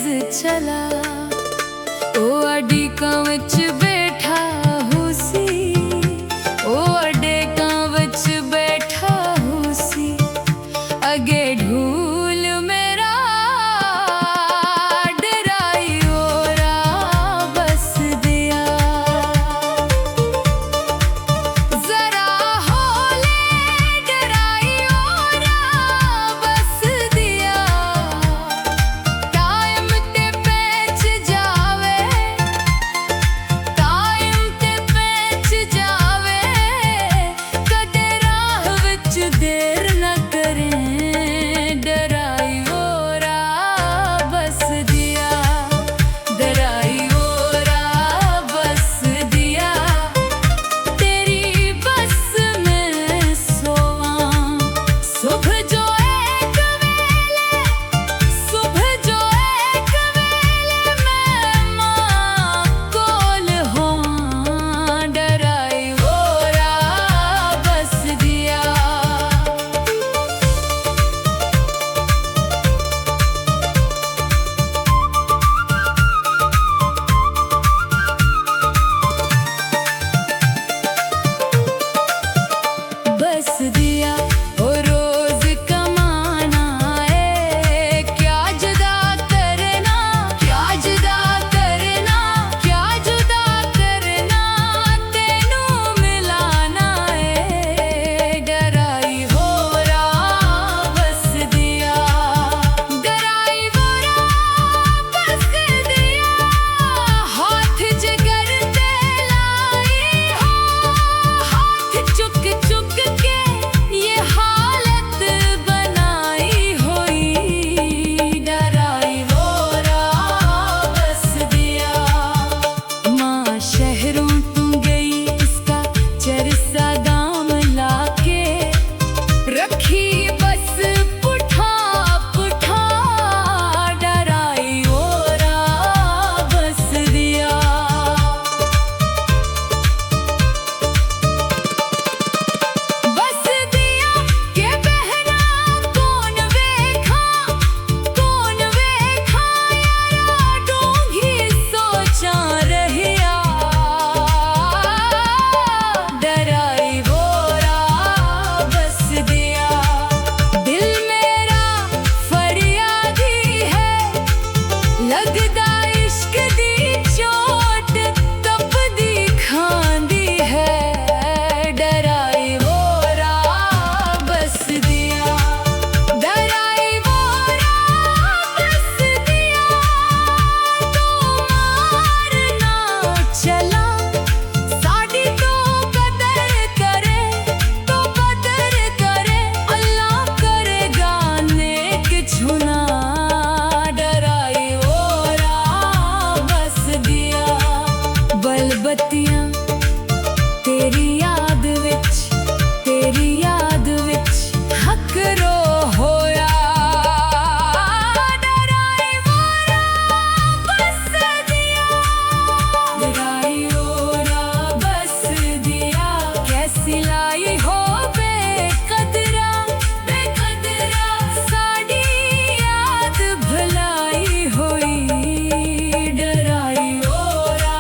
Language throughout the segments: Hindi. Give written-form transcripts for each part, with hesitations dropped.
चला ओ अडिका विच बैठा हुसी ओ अडिका विच बैठा हुसी अगे ढूल मेरा डराई ओरा बस दिया जरा होले डराई ओरा बस दिया टाइम ते पैच जावे टाइम ते पैच जावे कदे राह विच देर न करें डराई ओरा बस दिया डराई ओरा बस दिया तेरी बस में सोवा सुबह जो एक वेले सुबह जो एक वेले मैं मां कोल होवां डराई ओरा बस दिया बस दिया ओ रोज कमाना है क्या जुदा करना क्या जुदा करना क्या जुदा करना तेनू मिलाना है डराई होरा बस दिया डराई होरा बस दिया हाथ जिगर ते लाई हो हाथ चुक चुक के ये हालत बनाई हुई डराई होरा बस दिया माँ शहरों तू गई इसका चरसा दाम लाके रखी बस पुठा पुठा डराई होरा बस दिया बस दिया के बहना कौन वेखा यारा डूंघी सोचा रहिया डराई होरा बस दिया दिल मेरा फरियादी है लगदा इश्क दी चोट तपदी खांदी है डराई होरा बस दिया डराई होरा बस दिया तू मार ना चला साडी तो कदर करे अल्लाह करेगा नेक छुना डराई होरा बस दिया बलबत्तियां तेरी याद विच हकरो होया डराई होरा बस दिया डराई होरा बस दिया कैसी लाई हो बेकदरा साडी याद भलाई होई डराई होरा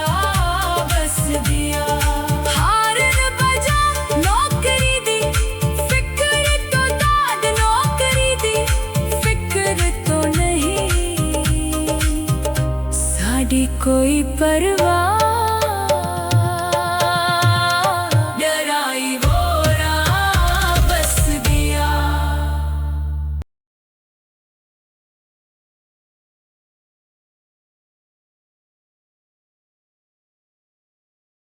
बस दिया हारन बजा नौकरी दी फिक्र तो दाद नौकरी दी फिक्र तो नहीं साडी कोई परवाह